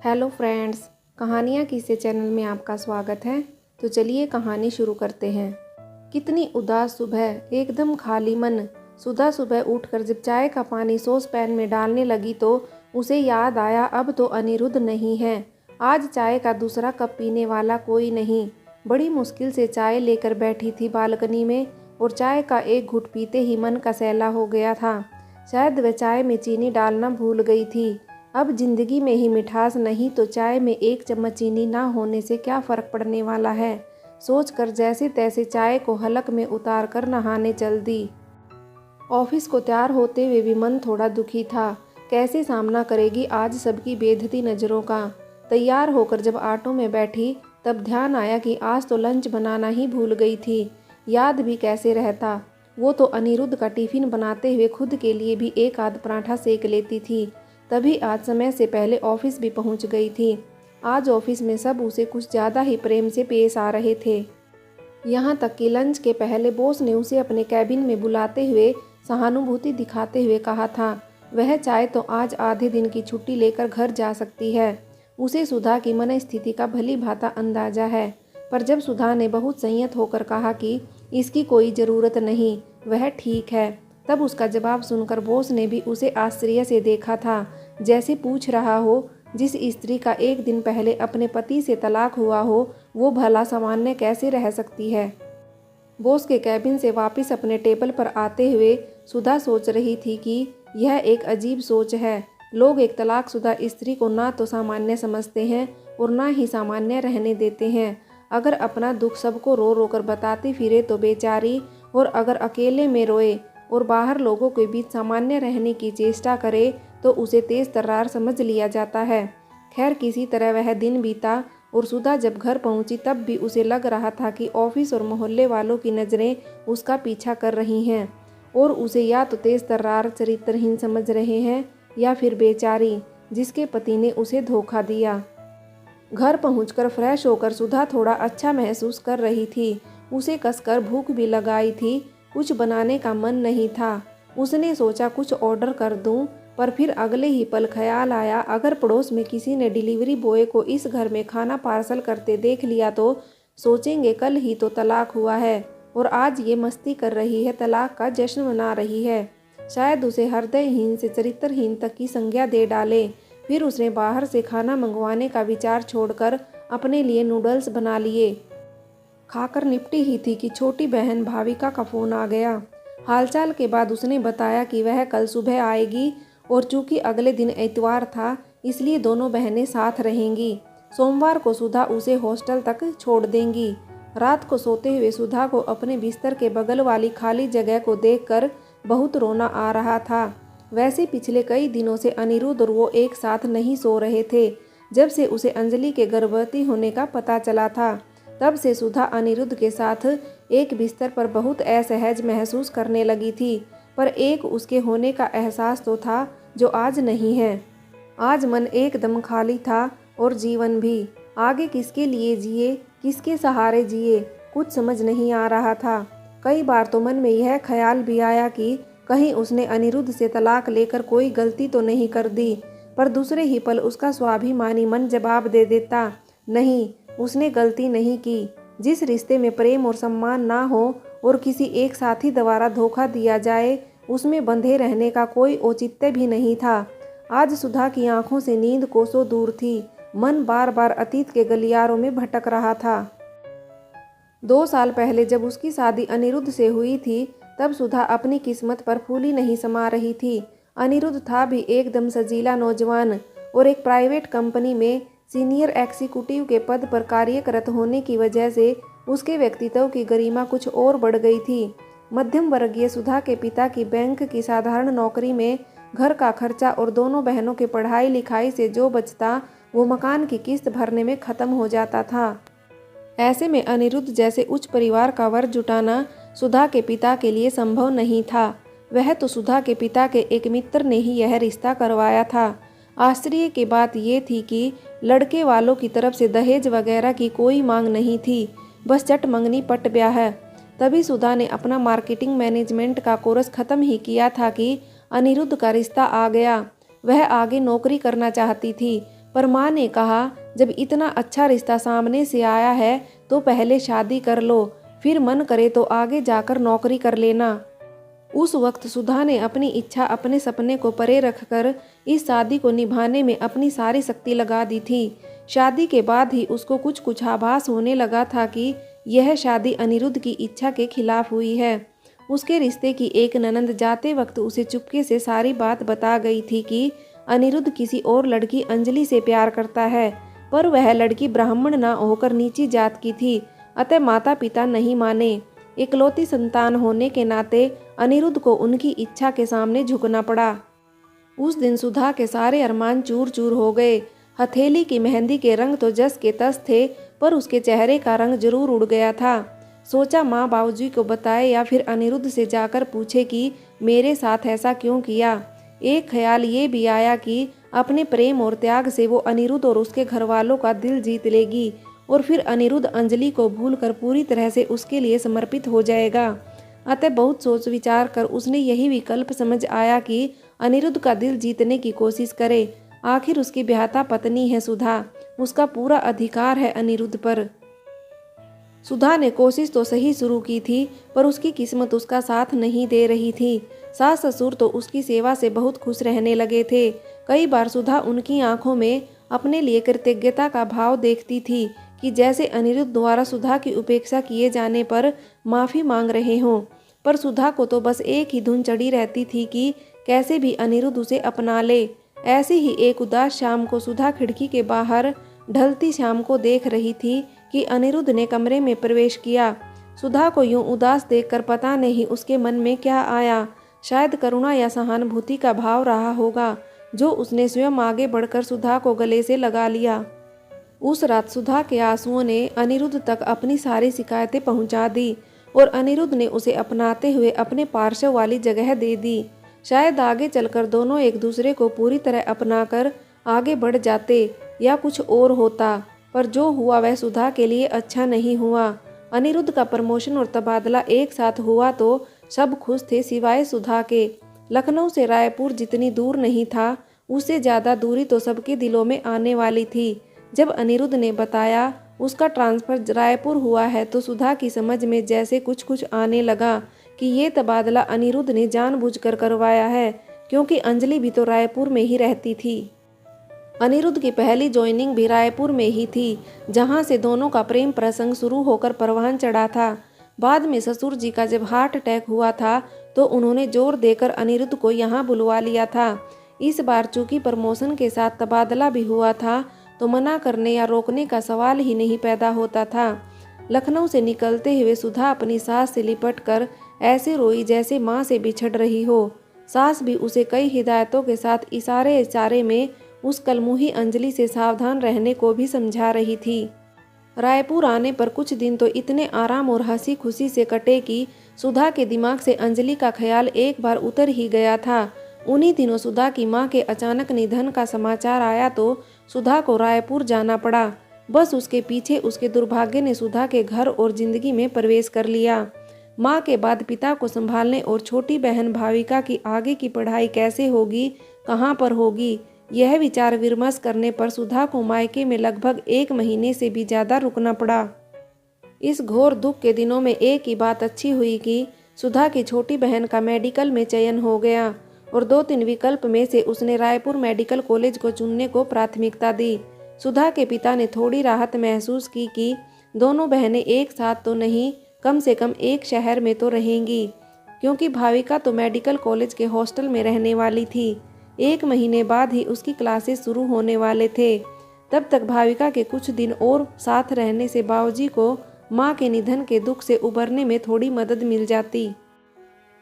Hello friends, कहानियाँ किस्से channel में आपका स्वागत है। तो चलिए कहानी शुरू करते हैं। कितनी उदास सुबह, एकदम खाली मन। सुधा सुबह उठकर जब चाय का पानी सॉस पैन में डालने लगी तो उसे याद आया अब तो अनिरुद्ध नहीं है। आज चाय का दूसरा कप पीने वाला कोई नहीं। बड़ी मुश्किल से चाय लेकर बैठी थी बालकनी में और चाय का एक घुट पीते ही मन कसैला हो गया था। शायद वह चाय में चीनी डालना भूल गई थी। अब जिंदगी में ही मिठास नहीं तो चाय में एक चम्मच चीनी ना होने से क्या फ़र्क पड़ने वाला है, सोचकर जैसे तैसे चाय को हलक में उतार कर नहाने चल दी। ऑफिस को तैयार होते हुए भी मन थोड़ा दुखी था। कैसे सामना करेगी आज सबकी बेधती नज़रों का। तैयार होकर जब ऑटो में बैठी तब ध्यान आया कि आज तो लंच बनाना ही भूल गई थी। याद भी कैसे रहता, वो तो अनिरुद्ध का टिफ़िन बनाते हुए खुद के लिए भी एक आध पराठा सेक लेती थी। तभी आज समय से पहले ऑफिस भी पहुंच गई थी। आज ऑफिस में सब उसे कुछ ज़्यादा ही प्रेम से पेश आ रहे थे। यहाँ तक कि लंच के पहले बॉस ने उसे अपने कैबिन में बुलाते हुए सहानुभूति दिखाते हुए कहा था वह चाहे तो आज आधे दिन की छुट्टी लेकर घर जा सकती है। उसे सुधा की मन स्थिति का भली भांति अंदाजा है, पर जब सुधा ने बहुत संयत होकर कहा कि इसकी कोई ज़रूरत नहीं, वह ठीक है, तब उसका जवाब सुनकर बॉस ने भी उसे आश्चर्य से देखा था, जैसे पूछ रहा हो जिस स्त्री का एक दिन पहले अपने पति से तलाक हुआ हो वो भला सामान्य कैसे रह सकती है। बॉस के कैबिन से वापस अपने टेबल पर आते हुए सुधा सोच रही थी कि यह एक अजीब सोच है। लोग एक तलाकशुदा स्त्री को ना तो सामान्य समझते हैं और ना ही सामान्य रहने देते हैं। अगर अपना दुख सबको रो रो कर बताती फिरे तो बेचारी, और अगर अकेले में रोए और बाहर लोगों के बीच सामान्य रहने की चेष्टा करे तो उसे तेज तर्रार समझ लिया जाता है। खैर किसी तरह वह दिन बीता और सुधा जब घर पहुंची तब भी उसे लग रहा था कि ऑफिस और मोहल्ले वालों की नज़रें उसका पीछा कर रही हैं और उसे या तो तेज तर्रार चरित्रहीन समझ रहे हैं या फिर बेचारी जिसके पति ने उसे धोखा दिया। घर पहुंचकर फ्रेश होकर सुधा थोड़ा अच्छा महसूस कर रही थी। उसे कसकर भूख भी लगाई थी, कुछ बनाने का मन नहीं था। उसने सोचा कुछ ऑर्डर कर दूं, पर फिर अगले ही पल ख्याल आया अगर पड़ोस में किसी ने डिलीवरी बॉय को इस घर में खाना पार्सल करते देख लिया तो सोचेंगे कल ही तो तलाक हुआ है और आज ये मस्ती कर रही है, तलाक का जश्न मना रही है। शायद उसे हृदयहीन से चरित्रहीन तक की संज्ञा दे डाले। फिर उसने बाहर से खाना मंगवाने का विचार छोड़कर अपने लिए नूडल्स बना लिए। खाकर निपटी ही थी कि छोटी बहन भाविका का फ़ोन आ गया। हालचाल के बाद उसने बताया कि वह कल सुबह आएगी और चूंकि अगले दिन इतवार था इसलिए दोनों बहनें साथ रहेंगी। सोमवार को सुधा उसे हॉस्टल तक छोड़ देंगी। रात को सोते हुए सुधा को अपने बिस्तर के बगल वाली खाली जगह को देखकर बहुत रोना आ रहा था। वैसे पिछले कई दिनों से अनिरुद्ध और वो एक साथ नहीं सो रहे थे। जब से उसे अंजलि के गर्भवती होने का पता चला था तब से सुधा अनिरुद्ध के साथ एक बिस्तर पर बहुत असहज महसूस करने लगी थी, पर एक उसके होने का एहसास तो था जो आज नहीं है। आज मन एकदम खाली था और जीवन भी। आगे किसके लिए जिए, किसके सहारे जिए, कुछ समझ नहीं आ रहा था। कई बार तो मन में यह ख्याल भी आया कि कहीं उसने अनिरुद्ध से तलाक लेकर कोई गलती तो नहीं कर दी, पर दूसरे ही पल उसका स्वाभिमानी मन जवाब दे देता, नहीं, उसने गलती नहीं की। जिस रिश्ते में प्रेम और सम्मान ना हो और किसी एक साथी द्वारा धोखा दिया जाए उसमें बंधे रहने का कोई औचित्य भी नहीं था। आज सुधा की आंखों से नींद कोसों दूर थी। मन बार बार अतीत के गलियारों में भटक रहा था। 2 साल पहले जब उसकी शादी अनिरुद्ध से हुई थी तब सुधा अपनी किस्मत पर फूली नहीं समा रही थी। अनिरुद्ध था भी एकदम सजीला नौजवान और एक प्राइवेट कंपनी में सीनियर एग्जीक्यूटिव के पद पर कार्यरत होने की वजह से उसके व्यक्तित्व की गरिमा कुछ और बढ़ गई थी। मध्यम वर्गीय सुधा के पिता की बैंक की साधारण नौकरी में घर का खर्चा और दोनों बहनों के पढ़ाई लिखाई से जो बचता वो मकान की किस्त भरने में ख़त्म हो जाता था। ऐसे में अनिरुद्ध जैसे उच्च परिवार का वर्ग जुटाना सुधा के पिता के लिए संभव नहीं था। वह तो सुधा के पिता के एक मित्र ने ही यह रिश्ता करवाया था। आश्चर्य की बात ये थी कि लड़के वालों की तरफ से दहेज वगैरह की कोई मांग नहीं थी, बस चट मंगनी पट ब्याह है। तभी सुधा ने अपना मार्केटिंग मैनेजमेंट का कोर्स ख़त्म ही किया था कि अनिरुद्ध का रिश्ता आ गया। वह आगे नौकरी करना चाहती थी, पर माँ ने कहा, जब इतना अच्छा रिश्ता सामने से आया है तो पहले शादी कर लो, फिर मन करे तो आगे जाकर नौकरी कर लेना। उस वक्त सुधा ने अपनी इच्छा, अपने सपने को परे रखकर इस शादी को निभाने में अपनी सारी शक्ति लगा दी थी। शादी के बाद ही उसको कुछ कुछ आभास होने लगा था कि यह शादी अनिरुद्ध की इच्छा के खिलाफ हुई है। उसके रिश्ते की एक ननंद जाते वक्त उसे चुपके से सारी बात बता गई थी कि अनिरुद्ध किसी और लड़की अंजलि से प्यार करता है, पर वह लड़की ब्राह्मण न होकर नीची जात की थी, अतः माता पिता नहीं माने। इकलौती संतान होने के नाते अनिरुद्ध को उनकी इच्छा के सामने झुकना पड़ा। उस दिन सुधा के सारे अरमान चूर चूर हो गए। हथेली की मेहंदी के रंग तो जस के तस थे, पर उसके चेहरे का रंग जरूर उड़ गया था। सोचा माँ बाबूजी को बताए या फिर अनिरुद्ध से जाकर पूछे कि मेरे साथ ऐसा क्यों किया। एक ख्याल ये भी आया कि अपने प्रेम और त्याग से वो अनिरुद्ध और उसके घर वालों का दिल जीत लेगी और फिर अनिरुद्ध अंजलि को भूलकर पूरी तरह से उसके लिए समर्पित हो जाएगा। अतः बहुत सोच विचार कर उसने यही विकल्प समझ आया कि अनिरुद्ध का दिल जीतने की कोशिश करे। आखिर उसकी ब्याहता पत्नी है सुधा, उसका पूरा अधिकार है अनिरुद्ध पर। सुधा ने कोशिश तो सही शुरू की थी, पर उसकी किस्मत उसका साथ नहीं दे रही थी। सास ससुर तो उसकी सेवा से बहुत खुश रहने लगे थे। कई बार सुधा उनकी आंखों में अपने लिए कृतज्ञता का भाव देखती थी कि जैसे अनिरुद्ध द्वारा सुधा की उपेक्षा किए जाने पर माफ़ी मांग रहे हों। पर सुधा को तो बस एक ही धुन चढ़ी रहती थी कि कैसे भी अनिरुद्ध उसे अपना ले। ऐसी ही एक उदास शाम को सुधा खिड़की के बाहर ढलती शाम को देख रही थी कि अनिरुद्ध ने कमरे में प्रवेश किया। सुधा को यूं उदास देखकर पता नहीं उसके मन में क्या आया। शायद करुणा या सहानुभूति का भाव रहा होगा, जो उसने स्वयं आगे बढ़कर सुधा को गले से लगा लिया। उस रात सुधा के आंसुओं ने अनिरुद्ध तक अपनी सारी शिकायतें पहुंचा दी और अनिरुद्ध ने उसे अपनाते हुए अपने पार्श्व वाली जगह दे दी। शायद आगे चलकर दोनों एक दूसरे को पूरी तरह अपनाकर आगे बढ़ जाते या कुछ और होता, पर जो हुआ वह सुधा के लिए अच्छा नहीं हुआ। अनिरुद्ध का प्रमोशन और तबादला एक साथ हुआ तो सब खुश थे सिवाय सुधा के। लखनऊ से रायपुर जितनी दूर नहीं था, उससे ज़्यादा दूरी तो सबके दिलों में आने वाली थी। जब अनिरुद्ध ने बताया उसका ट्रांसफ़र रायपुर हुआ है तो सुधा की समझ में जैसे कुछ कुछ आने लगा कि ये तबादला अनिरुद्ध ने जानबूझकर करवाया है, क्योंकि अंजलि भी तो रायपुर में ही रहती थी। अनिरुद्ध की पहली ज्वाइनिंग भी रायपुर में ही थी, जहां से दोनों का प्रेम प्रसंग शुरू होकर परवान चढ़ा था। बाद में ससुर जी का जब हार्ट अटैक हुआ था तो उन्होंने जोर देकर अनिरुद्ध को यहाँ बुलवा लिया था। इस बार चूंकि प्रमोशन के साथ तबादला भी हुआ था तो मना करने या रोकने का सवाल ही नहीं पैदा होता था। लखनऊ से निकलते हुए सुधा अपनी सास से लिपट कर ऐसे रोई जैसे माँ से बिछड़ रही हो। सास भी उसे कई हिदायतों के साथ इशारे इशारे में उस कलमुही अंजलि से सावधान रहने को भी समझा रही थी। रायपुर आने पर कुछ दिन तो इतने आराम और हंसी खुशी से कटे कि सुधा के दिमाग से अंजलि का ख्याल एक बार उतर ही गया था। उन्हीं दिनों सुधा की माँ के अचानक निधन का समाचार आया तो सुधा को रायपुर जाना पड़ा। बस उसके पीछे उसके दुर्भाग्य ने सुधा के घर और जिंदगी में प्रवेश कर लिया। माँ के बाद पिता को संभालने और छोटी बहन भाविका की आगे की पढ़ाई कैसे होगी, कहाँ पर होगी, यह विचार विमर्श करने पर सुधा को मायके में लगभग 1 महीने से भी ज़्यादा रुकना पड़ा। इस घोर दुख के दिनों में एक ही बात अच्छी हुई कि सुधा की छोटी बहन का मेडिकल में चयन हो गया और 2-3 विकल्प में से उसने रायपुर मेडिकल कॉलेज को चुनने को प्राथमिकता दी। सुधा के पिता ने थोड़ी राहत महसूस की कि दोनों बहनें एक साथ तो नहीं, कम से कम एक शहर में तो रहेंगी, क्योंकि भाविका तो मेडिकल कॉलेज के हॉस्टल में रहने वाली थी। 1 महीने बाद ही उसकी क्लासेस शुरू होने वाले थे। तब तक भाविका के कुछ दिन और साथ रहने से बाबूजी को माँ के निधन के दुख से उबरने में थोड़ी मदद मिल जाती।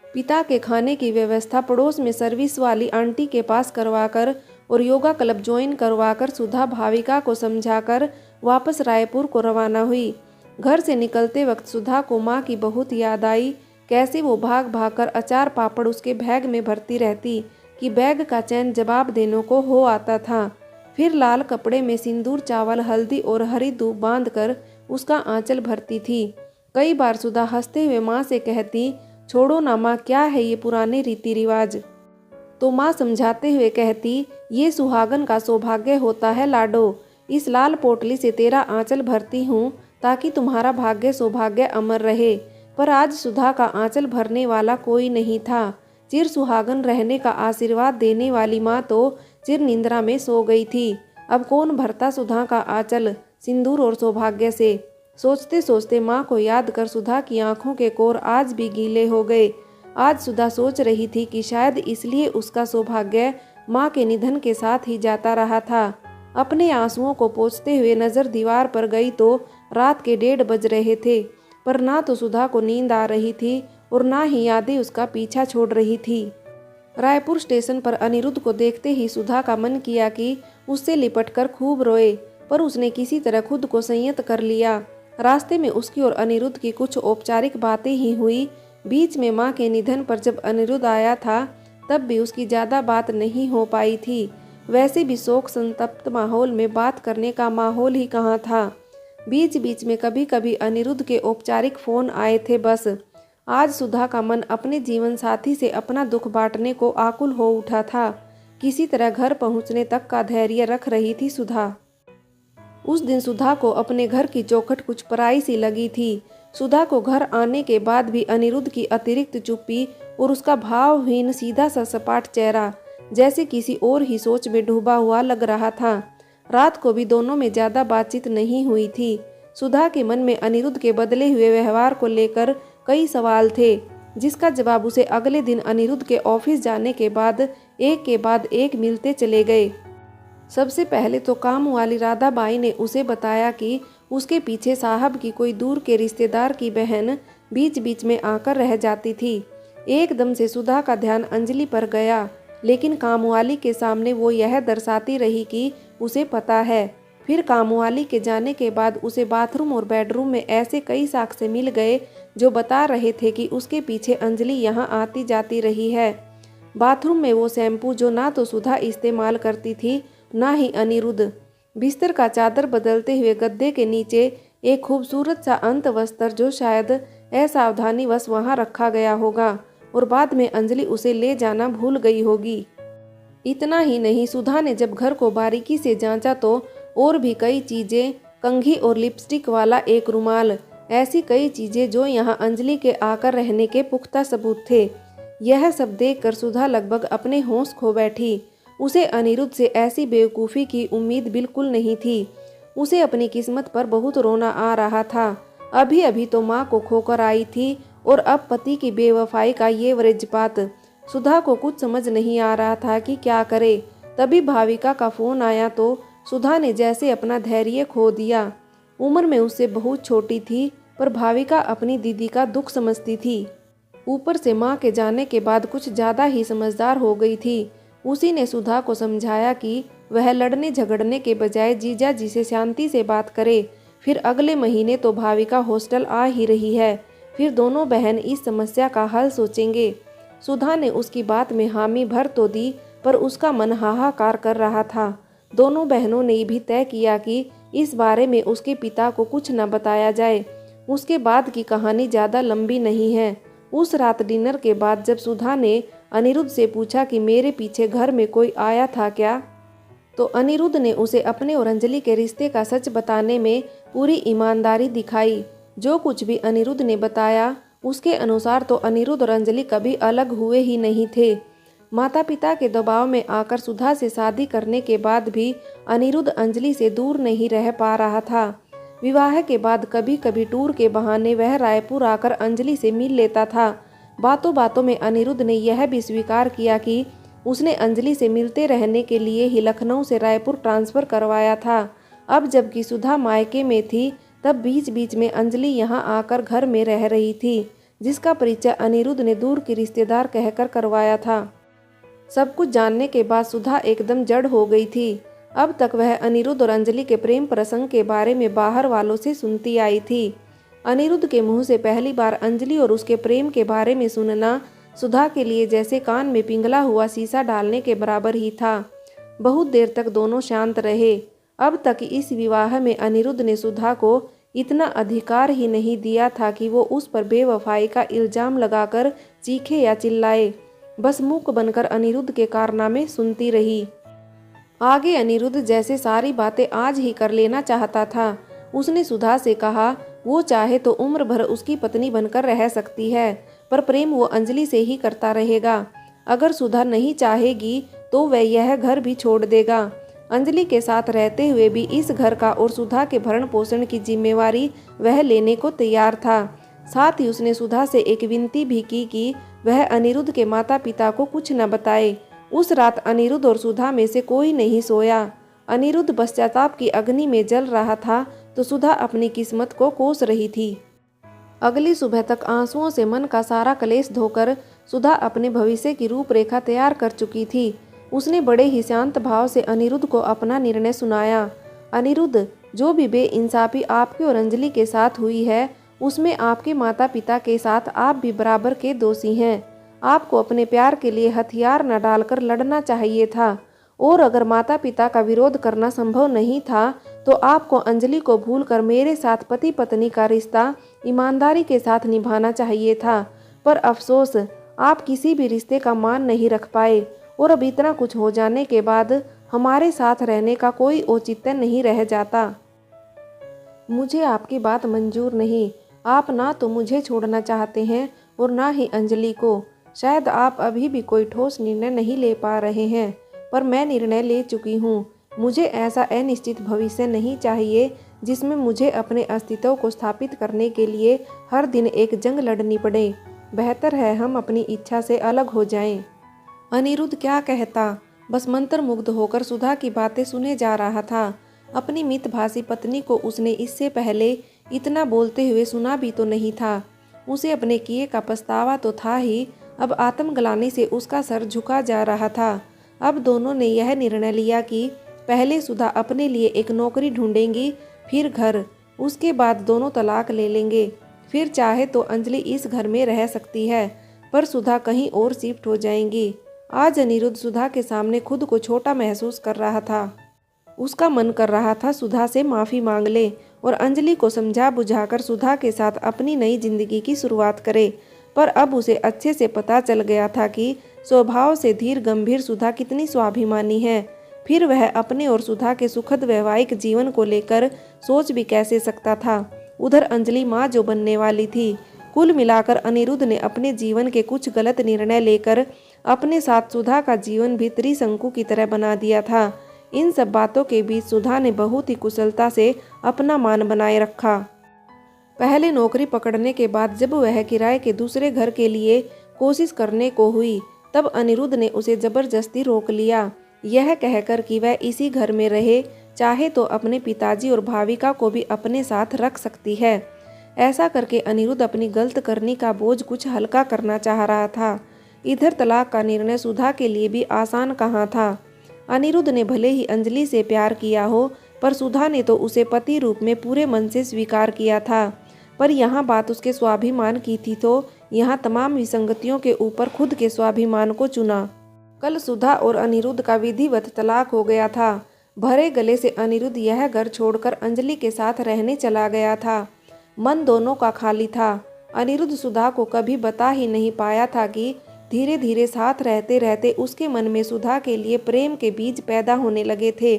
पिता के खाने की व्यवस्था पड़ोस में सर्विस वाली आंटी के पास करवाकर और योगा क्लब ज्वाइन करवाकर सुधा भाविका को समझाकर वापस रायपुर को रवाना हुई। घर से निकलते वक्त सुधा को माँ की बहुत याद आई। कैसे वो भाग भाग कर अचार पापड़ उसके बैग में भरती रहती कि बैग का चैन जवाब देने को हो आता था। फिर लाल कपड़े में सिंदूर, चावल, हल्दी और हरी दूब बांध कर उसका आंचल भरती थी। कई बार सुधा हंसते हुए माँ से कहती, छोड़ो ना माँ, क्या है ये पुराने रीति रिवाज। तो माँ समझाते हुए कहती, ये सुहागन का सौभाग्य होता है लाडो, इस लाल पोटली से तेरा आंचल भरती हूँ ताकि तुम्हारा भाग्य सौभाग्य अमर रहे। पर आज सुधा का आंचल भरने वाला कोई नहीं था। चिर सुहागन रहने का आशीर्वाद देने वाली माँ तो चिर निंद्रा में सो गई थी। अब कौन भरता सुधा का आंचल सिंदूर और सौभाग्य से। सोचते सोचते माँ को याद कर सुधा की आंखों के कोर आज भी गीले हो गए। आज सुधा सोच रही थी कि शायद इसलिए उसका सौभाग्य माँ के निधन के साथ ही जाता रहा था। अपने आंसुओं को पोंछते हुए नजर दीवार पर गई तो रात के 1:30 बज रहे थे। पर ना तो सुधा को नींद आ रही थी और ना ही यादें उसका पीछा छोड़ रही थी। रायपुर स्टेशन पर अनिरुद्ध को देखते ही सुधा का मन किया कि उससे लिपटकर खूब रोए, पर उसने किसी तरह खुद को संयत कर लिया। रास्ते में उसकी और अनिरुद्ध की कुछ औपचारिक बातें ही हुई। बीच में माँ के निधन पर जब अनिरुद्ध आया था तब भी उसकी ज़्यादा बात नहीं हो पाई थी। वैसे भी शोक संतप्त माहौल में बात करने का माहौल ही कहाँ था। बीच बीच में कभी कभी अनिरुद्ध के औपचारिक फ़ोन आए थे बस। आज सुधा का मन अपने जीवन साथी से अपना दुख बांटने को आकुल हो उठा था। किसी तरह घर पहुंचने तक का धैर्य रख रही थी सुधा। उस दिन सुधा को अपने घर की चौखट कुछ पराई सी लगी थी। सुधा को घर आने के बाद भी अनिरुद्ध की अतिरिक्त चुप्पी और उसका भावहीन सीधा सा सपाट चेहरा जैसे किसी और ही सोच में डूबा हुआ लग रहा था। रात को भी दोनों में ज़्यादा बातचीत नहीं हुई थी। सुधा के मन में अनिरुद्ध के बदले हुए व्यवहार को लेकर कई सवाल थे, जिसका जवाब उसे अगले दिन अनिरुद्ध के ऑफिस जाने के बाद एक मिलते चले गए। सबसे पहले तो काम वाली राधाबाई ने उसे बताया कि उसके पीछे साहब की कोई दूर के रिश्तेदार की बहन बीच बीच में आकर रह जाती थी। एकदम से सुधा का ध्यान अंजलि पर गया, लेकिन कामवाली के सामने वो यह दर्शाती रही कि उसे पता है। फिर कामवाली के जाने के बाद उसे बाथरूम और बेडरूम में ऐसे कई साक्ष्य मिल गए जो बता रहे थे कि उसके पीछे अंजलि यहाँ आती जाती रही है। बाथरूम में वो शैम्पू जो ना तो सुधा इस्तेमाल करती थी ना ही अनिरुद्ध। बिस्तर का चादर बदलते हुए गद्दे के नीचे एक खूबसूरत सा अंत वस्त्र जो शायद असावधानीवश वहाँ रखा गया होगा और बाद में अंजलि उसे ले जाना भूल गई होगी। इतना ही नहीं, सुधा ने जब घर को बारीकी से जांचा तो और भी कई चीज़ें, कंघी और लिपस्टिक वाला एक रुमाल, ऐसी कई चीज़ें जो यहाँ अंजलि के आकर रहने के पुख्ता सबूत थे। यह सब देखकर सुधा लगभग अपने होश खो बैठी। उसे अनिरुद्ध से ऐसी बेवकूफ़ी की उम्मीद बिल्कुल नहीं थी। उसे अपनी किस्मत पर बहुत रोना आ रहा था। अभी अभी तो माँ को खोकर आई थी और अब पति की बेवफाई का ये वज्रपात। सुधा को कुछ समझ नहीं आ रहा था कि क्या करे। तभी भाविका का फ़ोन आया तो सुधा ने जैसे अपना धैर्य खो दिया। उम्र में उससे बहुत छोटी थी, पर भाविका अपनी दीदी का दुख समझती थी। ऊपर से माँ के जाने के बाद कुछ ज़्यादा ही समझदार हो गई थी। उसी ने सुधा को समझाया कि वह लड़ने झगड़ने के बजाय जीजा जी से शांति से बात करे। फिर अगले महीने तो भाविका हॉस्टल आ ही रही है, फिर दोनों बहन इस समस्या का हल सोचेंगे। सुधा ने उसकी बात में हामी भर तो दी, पर उसका मन हाहाकार कर रहा था। दोनों बहनों ने भी तय किया कि इस बारे में उसके पिता को कुछ न बताया जाए। उसके बाद की कहानी ज़्यादा लंबी नहीं है। उस रात डिनर के बाद जब सुधा ने अनिरुद्ध से पूछा कि मेरे पीछे घर में कोई आया था क्या, तो अनिरुद्ध ने उसे अपने और अंजलि के रिश्ते का सच बताने में पूरी ईमानदारी दिखाई। जो कुछ भी अनिरुद्ध ने बताया उसके अनुसार तो अनिरुद्ध और अंजलि कभी अलग हुए ही नहीं थे। माता पिता के दबाव में आकर सुधा से शादी करने के बाद भी अनिरुद्ध अंजलि से दूर नहीं रह पा रहा था। विवाह के बाद कभी कभी टूर के बहाने वह रायपुर आकर अंजलि से मिल लेता था। बातों बातों में अनिरुद्ध ने यह भी स्वीकार किया कि उसने अंजलि से मिलते रहने के लिए ही लखनऊ से रायपुर ट्रांसफ़र करवाया था। अब जबकि सुधा मायके में थी, तब बीच बीच में अंजलि यहाँ आकर घर में रह रही थी, जिसका परिचय अनिरुद्ध ने दूर की रिश्तेदार कहकर करवाया था। सब कुछ जानने के बाद सुधा एकदम जड़ हो गई थी। अब तक वह अनिरुद्ध और अंजलि के प्रेम प्रसंग के बारे में बाहर वालों से सुनती आई थी। अनिरुद्ध के मुंह से पहली बार अंजलि और उसके प्रेम के बारे में सुनना सुधा के लिए जैसे कान में पिघला हुआ शीशा डालने के बराबर ही था। बहुत देर तक दोनों शांत रहे। अब तक इस विवाह में अनिरुद्ध ने सुधा को इतना अधिकार ही नहीं दिया था कि वो उस पर बेवफाई का इल्ज़ाम लगाकर चीखे या चिल्लाए। बस मूक बनकर अनिरुद्ध के कारनामे सुनती रही। आगे अनिरुद्ध जैसे सारी बातें आज ही कर लेना चाहता था। उसने सुधा से कहा वो चाहे तो उम्र भर उसकी पत्नी बनकर रह सकती है, पर प्रेम वो अंजलि से ही करता रहेगा। अगर सुधा नहीं चाहेगी तो वह यह घर भी छोड़ देगा। अंजलि के साथ रहते हुए भी इस घर का और सुधा के भरण पोषण की जिम्मेवारी वह लेने को तैयार था। साथ ही उसने सुधा से एक विनती भी की कि वह अनिरुद्ध के माता पिता को कुछ न बताए। उस रात अनिरुद्ध और सुधा में से कोई नहीं सोया। अनिरुद्ध पश्चाताप की अग्नि में जल रहा था तो सुधा अपनी किस्मत को कोस रही थी। अगली सुबह तक आंसुओं से मन का सारा क्लेश धोकर सुधा अपने भविष्य की रूपरेखा तैयार कर चुकी थी। उसने बड़े ही शांत भाव से अनिरुद्ध को अपना निर्णय सुनाया। अनिरुद्ध, जो भी बेइंसाफी आपके और अंजलि के साथ हुई है उसमें आपके माता पिता के साथ आप भी बराबर के दोषी हैं। आपको अपने प्यार के लिए हथियार न डालकर लड़ना चाहिए था, और अगर माता पिता का विरोध करना संभव नहीं था तो आपको अंजलि को भूलकर मेरे साथ पति पत्नी का रिश्ता ईमानदारी के साथ निभाना चाहिए था। पर अफसोस, आप किसी भी रिश्ते का मान नहीं रख पाए, और अब इतना कुछ हो जाने के बाद हमारे साथ रहने का कोई औचित्य नहीं रह जाता। मुझे आपकी बात मंजूर नहीं। आप ना तो मुझे छोड़ना चाहते हैं और ना ही अंजलि को। शायद आप अभी भी कोई ठोस निर्णय नहीं ले पा रहे हैं, पर मैं निर्णय ले चुकी हूँ। मुझे ऐसा अनिश्चित भविष्य नहीं चाहिए जिसमें मुझे अपने अस्तित्व को स्थापित करने के लिए हर दिन एक जंग लड़नी पड़े। बेहतर है हम अपनी इच्छा से अलग हो जाएं। अनिरुद्ध क्या कहता, बस मंत्रमुग्ध होकर सुधा की बातें सुने जा रहा था। अपनी मितभाषी पत्नी को उसने इससे पहले इतना बोलते हुए सुना भी तो नहीं था। उसे अपने किए का पछतावा तो था ही, अब आत्मग्लानि से उसका सर झुका जा रहा था। अब दोनों ने यह निर्णय लिया कि पहले सुधा अपने लिए एक नौकरी ढूंढेंगी, फिर घर, उसके बाद दोनों तलाक ले लेंगे। फिर चाहे तो अंजलि इस घर में रह सकती है, पर सुधा कहीं और शिफ्ट हो जाएंगी। आज अनिरुद्ध सुधा के सामने खुद को छोटा महसूस कर रहा था। उसका मन कर रहा था सुधा से माफ़ी मांग ले और अंजलि को समझा बुझाकर सुधा के साथ अपनी नई जिंदगी की शुरुआत करे। पर अब उसे अच्छे से पता चल गया था कि स्वभाव से धीर गंभीर सुधा कितनी स्वाभिमानी है। फिर वह अपने और सुधा के सुखद वैवाहिक जीवन को लेकर सोच भी कैसे सकता था। उधर अंजलि माँ जो बनने वाली थी। कुल मिलाकर अनिरुद्ध ने अपने जीवन के कुछ गलत निर्णय लेकर अपने साथ सुधा का जीवन भी त्रिशंकु की तरह बना दिया था। इन सब बातों के बीच सुधा ने बहुत ही कुशलता से अपना मान बनाए रखा। पहले नौकरी पकड़ने के बाद जब वह किराए के दूसरे घर के लिए कोशिश करने को हुई, तब अनिरुद्ध ने उसे जबरदस्ती रोक लिया, यह कहकर कि वह इसी घर में रहे, चाहे तो अपने पिताजी और भाविका को भी अपने साथ रख सकती है। ऐसा करके अनिरुद्ध अपनी गलत करनी का बोझ कुछ हल्का करना चाह रहा था। इधर तलाक का निर्णय सुधा के लिए भी आसान कहाँ था। अनिरुद्ध ने भले ही अंजलि से प्यार किया हो, पर सुधा ने तो उसे पति रूप में पूरे मन से स्वीकार किया था। पर यहाँ बात उसके स्वाभिमान की थी, तो यहाँ तमाम विसंगतियों के ऊपर खुद के स्वाभिमान को चुना। कल सुधा और अनिरुद्ध का विधिवत तलाक हो गया था। भरे गले से अनिरुद्ध यह घर छोड़कर अंजलि के साथ रहने चला गया था। मन दोनों का खाली था। अनिरुद्ध सुधा को कभी बता ही नहीं पाया था कि धीरे धीरे साथ रहते रहते उसके मन में सुधा के लिए प्रेम के बीज पैदा होने लगे थे।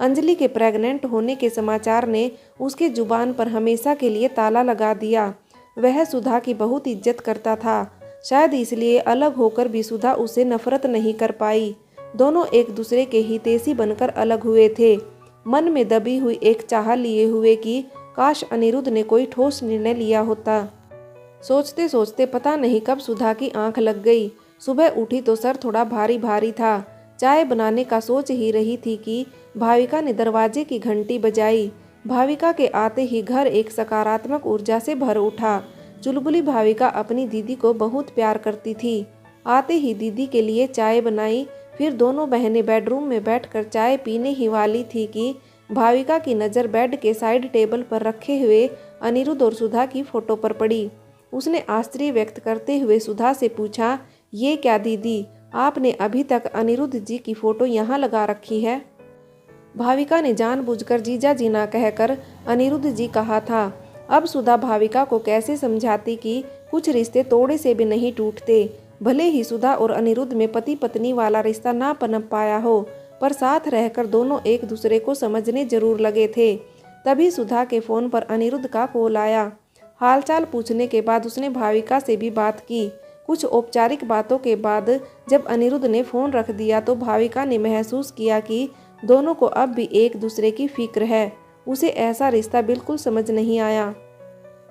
अंजलि के प्रेग्नेंट होने के समाचार ने उसके जुबान पर हमेशा के लिए ताला लगा दिया। वह सुधा की बहुत इज्जत करता था, शायद इसलिए अलग होकर भी सुधा उसे नफरत नहीं कर पाई। दोनों एक दूसरे के हितैषी बनकर अलग हुए थे, मन में दबी हुई एक चाह लिए हुए कि काश अनिरुद्ध ने कोई ठोस निर्णय लिया होता। सोचते सोचते पता नहीं कब सुधा की आंख लग गई। सुबह उठी तो सर थोड़ा भारी भारी था। चाय बनाने का सोच ही रही थी कि भाविका ने दरवाजे की घंटी बजाई। भाविका के आते ही घर एक सकारात्मक ऊर्जा से भर उठा। चुलबुली भाविका अपनी दीदी को बहुत प्यार करती थी। आते ही दीदी के लिए चाय बनाई, फिर दोनों बहनें बेडरूम में बैठकर चाय पीने ही वाली थी कि भाविका की नज़र बेड के साइड टेबल पर रखे हुए अनिरुद्ध और सुधा की फोटो पर पड़ी। उसने आश्चर्य व्यक्त करते हुए सुधा से पूछा, ये क्या दीदी, आपने अभी तक अनिरुद्ध जी की फोटो यहाँ लगा रखी है? भाविका ने जानबूझकर जीजा जी ना कहकर अनिरुद्ध जी कहा था। अब सुधा भाविका को कैसे समझाती कि कुछ रिश्ते तोड़े से भी नहीं टूटते। भले ही सुधा और अनिरुद्ध में पति पत्नी वाला रिश्ता ना पनप पाया हो, पर साथ रहकर दोनों एक दूसरे को समझने जरूर लगे थे। तभी सुधा के फ़ोन पर अनिरुद्ध का कॉल आया। हालचाल पूछने के बाद उसने भाविका से भी बात की। कुछ औपचारिक बातों के बाद जब अनिरुद्ध ने फ़ोन रख दिया तो भाविका ने महसूस किया कि दोनों को अब भी एक दूसरे की फिक्र है। उसे ऐसा रिश्ता बिल्कुल समझ नहीं आया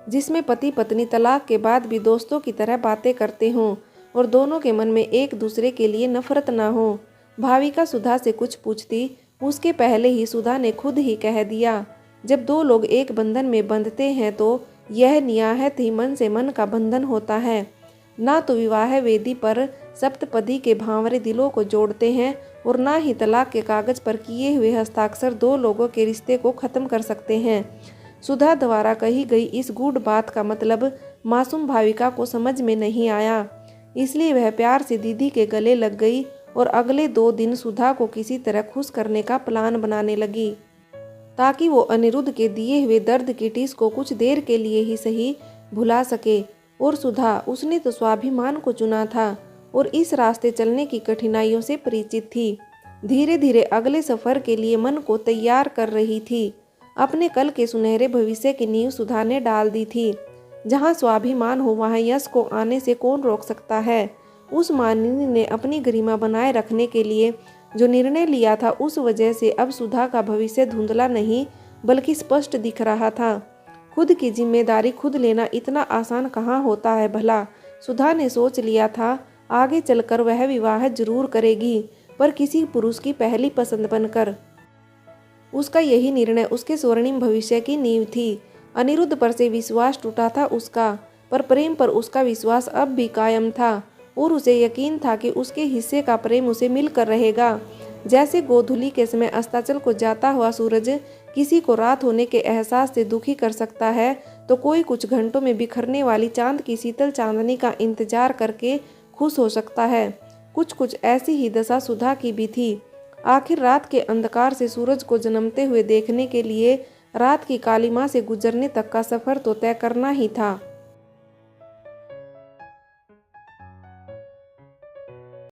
जिसमें पति पत्नी तलाक के बाद भी दोस्तों की तरह बातें करते हों और दोनों के मन में एक दूसरे के लिए नफरत ना हो। भाविका सुधा से कुछ पूछती उसके पहले ही सुधा ने खुद ही कह दिया, जब दो लोग एक बंधन में बंधते हैं तो यह नियाहत ही मन से मन का बंधन होता है। ना तो विवाह वेदी पर सप्तपदी के भांवरे दिलों को जोड़ते हैं और ना ही तलाक के कागज पर किए हुए हस्ताक्षर दो लोगों के रिश्ते को खत्म कर सकते हैं। सुधा द्वारा कही गई इस गूढ़ बात का मतलब मासूम भाविका को समझ में नहीं आया, इसलिए वह प्यार से दीदी के गले लग गई और अगले 2 दिन सुधा को किसी तरह खुश करने का प्लान बनाने लगी ताकि वो अनिरुद्ध के दिए हुए दर्द की टीस को कुछ देर के लिए ही सही भुला सके। और सुधा, उसने तो स्वाभिमान को चुना था और इस रास्ते चलने की कठिनाइयों से परिचित थी। धीरे धीरे अगले सफ़र के लिए मन को तैयार कर रही थी। अपने कल के सुनहरे भविष्य की नींव सुधा ने डाल दी थी। जहाँ स्वाभिमान हो वहाँ यश को आने से कौन रोक सकता है। उस मानिनी ने अपनी गरिमा बनाए रखने के लिए जो निर्णय लिया था, उस वजह से अब सुधा का भविष्य धुंधला नहीं बल्कि स्पष्ट दिख रहा था। खुद की जिम्मेदारी खुद लेना इतना आसान कहाँ होता है भला। सुधा ने सोच लिया था आगे चलकर वह विवाह जरूर करेगी, पर किसी पुरुष की पहली पसंद बनकर। उसका यही निर्णय उसके स्वर्णिम भविष्य की नींव थी। अनिरुद्ध पर से विश्वास टूटा था उसका, पर प्रेम पर उसका विश्वास अब भी कायम था और उसे यकीन था कि उसके हिस्से का प्रेम उसे मिलकर रहेगा। जैसे गोधूली के समय अस्ताचल को जाता हुआ सूरज किसी को रात होने के एहसास से दुखी कर सकता है, तो कोई कुछ घंटों में बिखरने वाली चांद की शीतल चांदनी का इंतजार करके खुश हो सकता है। कुछ ऐसी ही दशा सुधा की भी थी। आखिर रात के अंधकार से सूरज को जन्मते हुए देखने के लिए रात की कालिमा से गुजरने तक का सफ़र तो तय करना ही था।